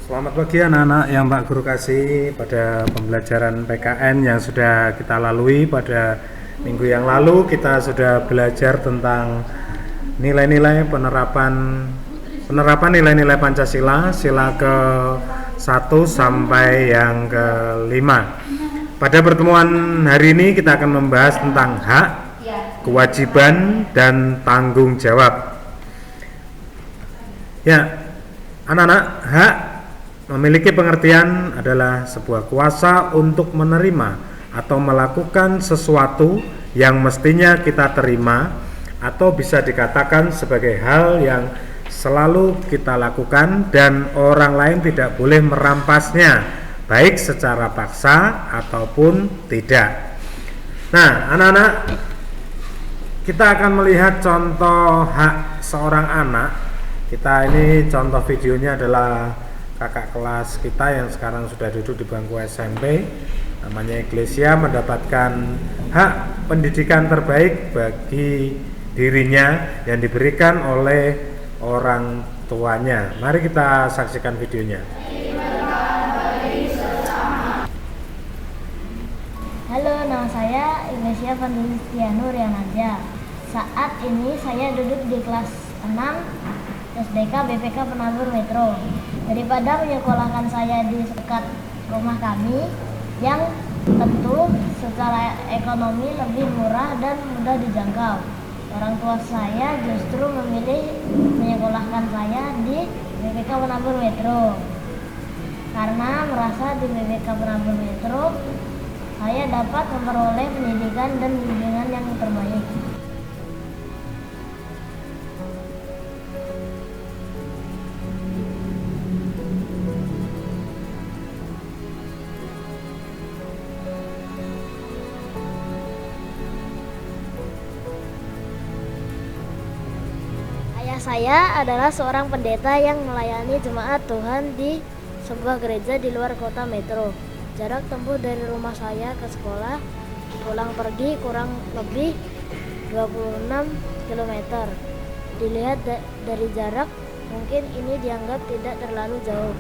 Selamat pagi anak-anak yang Pak Guru kasih pada pembelajaran PKN yang sudah kita lalui pada minggu yang lalu. Kita sudah belajar tentang nilai-nilai penerapan nilai-nilai Pancasila, sila ke-1 sampai yang ke-5. Pada pertemuan hari ini kita akan membahas tentang hak, kewajiban, dan tanggung jawab. Ya, anak-anak, hak memiliki pengertian adalah sebuah kuasa untuk menerima atau melakukan sesuatu yang mestinya kita terima, atau bisa dikatakan sebagai hal yang selalu kita lakukan dan orang lain tidak boleh merampasnya, baik secara paksa ataupun tidak. Nah, anak-anak, kita akan melihat contoh hak seorang anak. Kita ini contoh videonya adalah kakak kelas kita yang sekarang sudah duduk di bangku SMP, namanya Iglesia, mendapatkan hak pendidikan terbaik bagi dirinya yang diberikan oleh orang tuanya. Mari kita saksikan videonya. Halo, nama saya Iglesia Pandulistianur Yanaja. Saat ini saya duduk di kelas 6 SDK BPK Penabur Metro. Daripada menyekolahkan saya di dekat rumah kami yang tentu secara ekonomi lebih murah dan mudah dijangkau, orang tua saya justru memilih menyekolahkan saya di BPK Penabur Metro karena merasa di BPK Penabur Metro saya dapat memperoleh pendidikan dan bimbingan yang terbaik. Saya adalah seorang pendeta yang melayani jemaat Tuhan di sebuah gereja di luar kota Metro. Jarak tempuh dari rumah saya ke sekolah pulang pergi kurang lebih 26 km. Dilihat dari jarak, mungkin ini dianggap tidak terlalu jauh.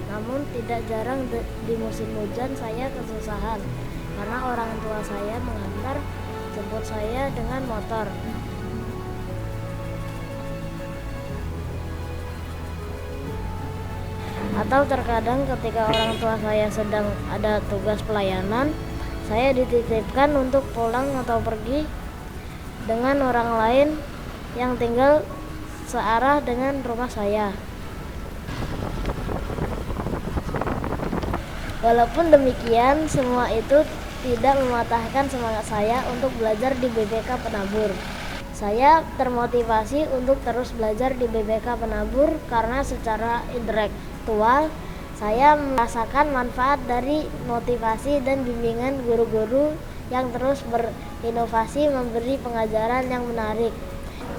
Namun tidak jarang di musim hujan saya kesusahan karena orang tua saya mengantar jemput saya dengan motor. Atau terkadang ketika orang tua saya sedang ada tugas pelayanan, saya dititipkan untuk pulang atau pergi dengan orang lain yang tinggal searah dengan rumah saya. Walaupun demikian, semua itu tidak mematahkan semangat saya untuk belajar di BPK Penabur. Saya termotivasi untuk terus belajar di BPK Penabur karena secara intelektual saya merasakan manfaat dari motivasi dan bimbingan guru-guru yang terus berinovasi memberi pengajaran yang menarik.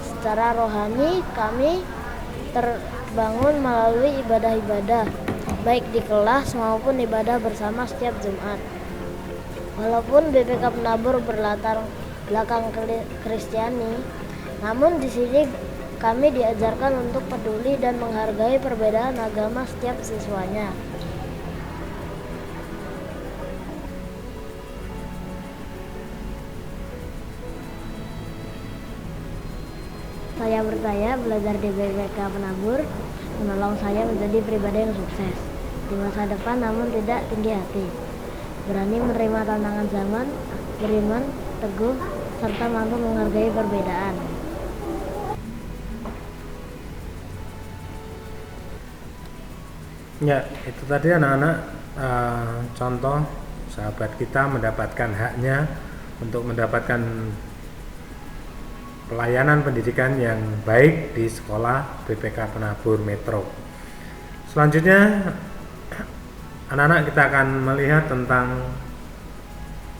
Secara rohani kami terbangun melalui ibadah-ibadah, baik di kelas maupun ibadah bersama setiap Jumat. Walaupun BPK Penabur berlatar belakang Kristiani, namun di sini kami diajarkan untuk peduli dan menghargai perbedaan agama setiap siswanya. Saya percaya belajar di BPK Penabur menolong saya menjadi pribadi yang sukses di masa depan, namun tidak tinggi hati, berani menerima tantangan zaman, beriman teguh, serta mampu menghargai perbedaan. Ya, itu tadi anak-anak contoh sahabat kita mendapatkan haknya untuk mendapatkan pelayanan pendidikan yang baik di sekolah BPK Penabur Metro. Selanjutnya anak-anak kita akan melihat tentang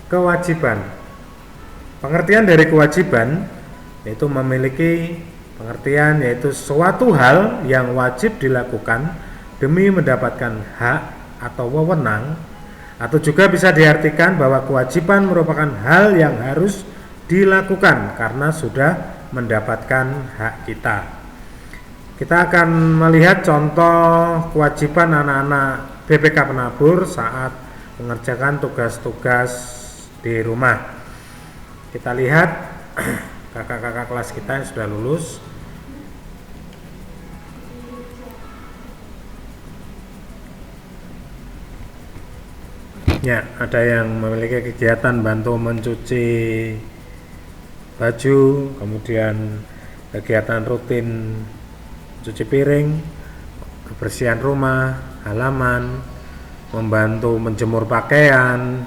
kewajiban. Pengertian dari kewajiban yaitu memiliki pengertian yaitu suatu hal yang wajib dilakukan demi mendapatkan hak atau wewenang, atau juga bisa diartikan bahwa kewajiban merupakan hal yang harus dilakukan karena sudah mendapatkan hak kita. Kita akan melihat contoh kewajiban anak-anak BPK Penabur saat mengerjakan tugas-tugas di rumah. Kita lihat kakak-kakak kelas kita yang sudah lulus. Ya, ada yang memiliki kegiatan bantu mencuci baju, kemudian kegiatan rutin cuci piring, kebersihan rumah, halaman, membantu menjemur pakaian,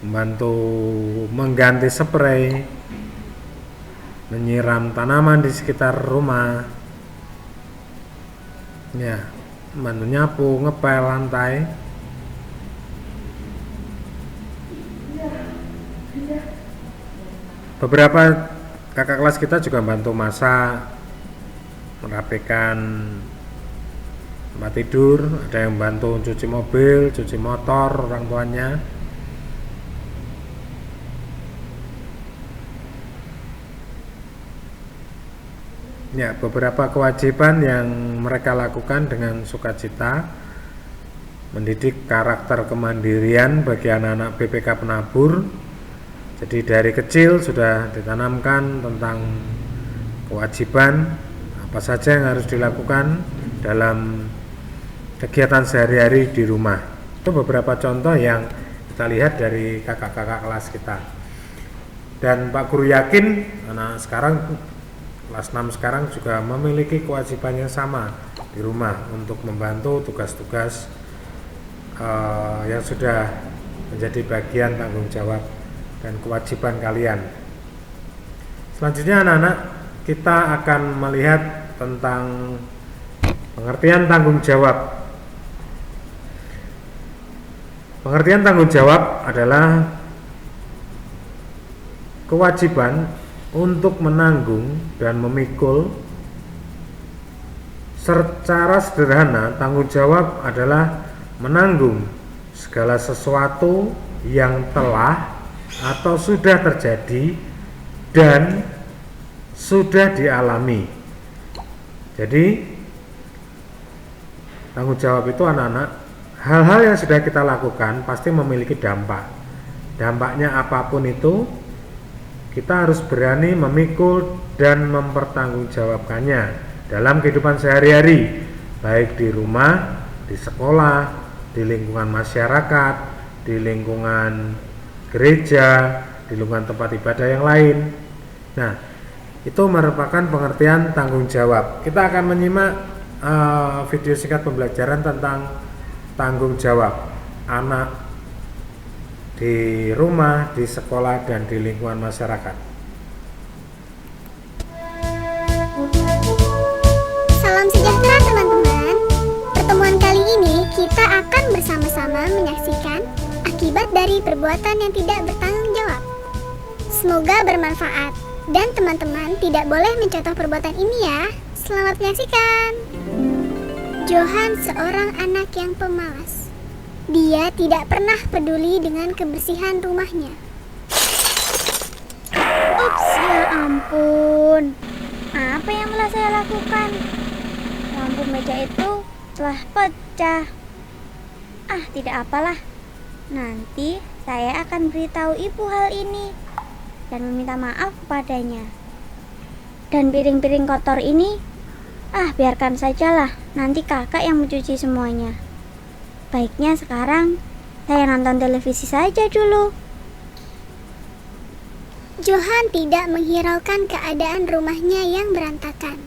membantu mengganti spray, menyiram tanaman di sekitar rumah, ya, membantu nyapu, ngepel lantai. Beberapa kakak kelas kita juga bantu masak, merapikan tempat tidur, ada yang bantu cuci mobil, cuci motor orang tuanya. Ya, beberapa kewajiban yang mereka lakukan dengan sukacita, mendidik karakter kemandirian bagi anak-anak BPK Penabur. Jadi dari kecil sudah ditanamkan tentang kewajiban apa saja yang harus dilakukan dalam kegiatan sehari-hari di rumah. Itu beberapa contoh yang kita lihat dari kakak-kakak kelas kita. Dan Pak Guru yakin anak sekarang kelas 6 sekarang juga memiliki kewajiban yang sama di rumah untuk membantu tugas-tugas yang sudah menjadi bagian tanggung jawab dan kewajiban kalian. Selanjutnya anak-anak, kita akan melihat tentang pengertian tanggung jawab. Pengertian tanggung jawab adalah kewajiban untuk menanggung dan memikul. Secara sederhana, tanggung jawab adalah menanggung segala sesuatu yang telah atau sudah terjadi dan sudah dialami. Jadi tanggung jawab itu anak-anak, hal-hal yang sudah kita lakukan pasti memiliki dampak. Dampaknya apapun itu, kita harus berani memikul dan mempertanggungjawabkannya dalam kehidupan sehari-hari, baik di rumah, di sekolah, di lingkungan masyarakat, di lingkungan gereja, di lingkungan tempat ibadah yang lain. Nah, itu merupakan pengertian tanggung jawab. Kita akan menyimak video singkat pembelajaran tentang tanggung jawab anak di rumah, di sekolah, dan di lingkungan masyarakat. Salam sejahtera teman-teman. Pertemuan kali ini kita akan bersama-sama menyaksikan akibat dari perbuatan yang tidak bertanggung jawab. Semoga bermanfaat dan teman-teman tidak boleh mencontoh perbuatan ini ya. Selamat menyaksikan. Johan seorang anak yang pemalas. Dia tidak pernah peduli dengan kebersihan rumahnya. Ups, ya ampun. Apa yang telah saya lakukan? Lampu meja itu telah pecah. Tidak apalah. Nanti saya akan beritahu ibu hal ini dan meminta maaf kepadanya. Dan piring-piring kotor ini, biarkan sajalah. Nanti kakak yang mencuci semuanya. Baiknya sekarang saya nonton televisi saja dulu. Johan tidak menghiraukan keadaan rumahnya yang berantakan.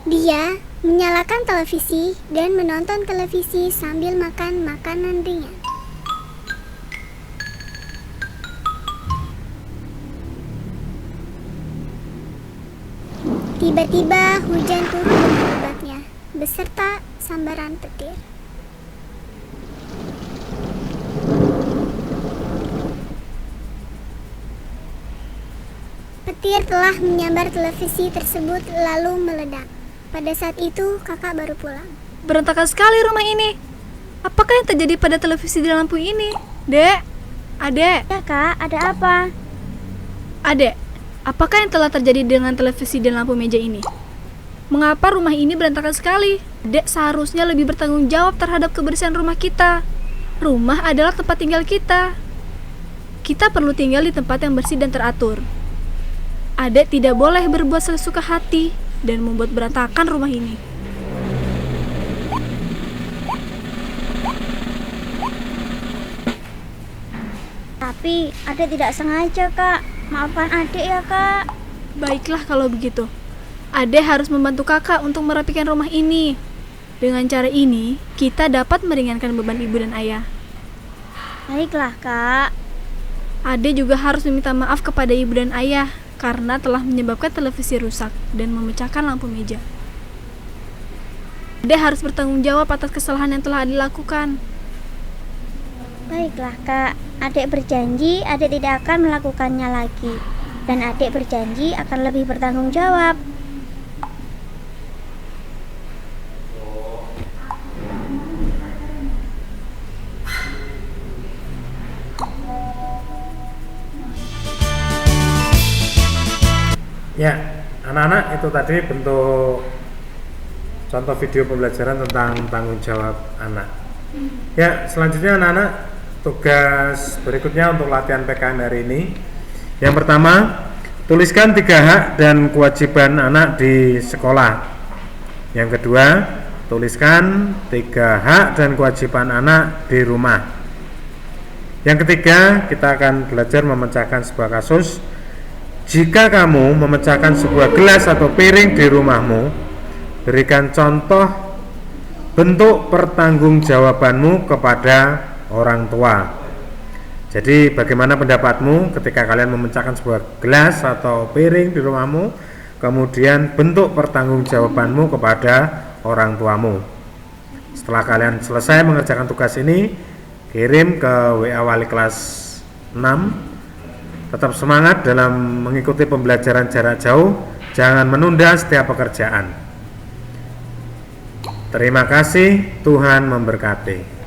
Dia menyalakan televisi dan menonton televisi sambil makan makanan ringan. Tiba-tiba hujan turun dengan lebatnya, beserta sambaran petir. Petir telah menyambar televisi tersebut lalu meledak. Pada saat itu kakak baru pulang. Berantakan sekali rumah ini. Apakah yang terjadi pada televisi dan lampu ini? Dek, Adek. Ya kak, ada apa? Adek, apakah yang telah terjadi dengan televisi dan lampu meja ini? Mengapa rumah ini berantakan sekali? Dek seharusnya lebih bertanggung jawab terhadap kebersihan rumah kita. Rumah adalah tempat tinggal kita. Kita perlu tinggal di tempat yang bersih dan teratur. Adek tidak boleh berbuat sesuka hati dan membuat berantakan rumah ini. Tapi adek tidak sengaja, Kak. Maafkan adek ya, Kak. Baiklah kalau begitu. Adek harus membantu kakak untuk merapikan rumah ini. Dengan cara ini, kita dapat meringankan beban ibu dan ayah. Baiklah, Kak. Adek juga harus meminta maaf kepada ibu dan ayah karena telah menyebabkan televisi rusak dan memecahkan lampu meja. Adek harus bertanggung jawab atas kesalahan yang telah Adek lakukan. Baiklah, Kak. Adek berjanji adek tidak akan melakukannya lagi. Dan adek berjanji akan lebih bertanggung jawab. Ya, anak-anak, itu tadi bentuk contoh video pembelajaran tentang tanggung jawab anak. Ya, selanjutnya anak-anak, tugas berikutnya untuk latihan PKN hari ini. Yang pertama, tuliskan 3 hak dan kewajiban anak di sekolah. Yang kedua, tuliskan 3 hak dan kewajiban anak di rumah. Yang ketiga, kita akan belajar memecahkan sebuah kasus. Jika kamu memecahkan sebuah gelas atau piring di rumahmu, berikan contoh bentuk pertanggungjawabanmu kepada orang tua. Jadi bagaimana pendapatmu ketika kalian memecahkan sebuah gelas atau piring di rumahmu, kemudian bentuk pertanggungjawabanmu kepada orang tuamu. Setelah kalian selesai mengerjakan tugas ini, kirim ke WA wali kelas 6. Tetap semangat dalam mengikuti pembelajaran jarak jauh, jangan menunda setiap pekerjaan. Terima kasih, Tuhan memberkati.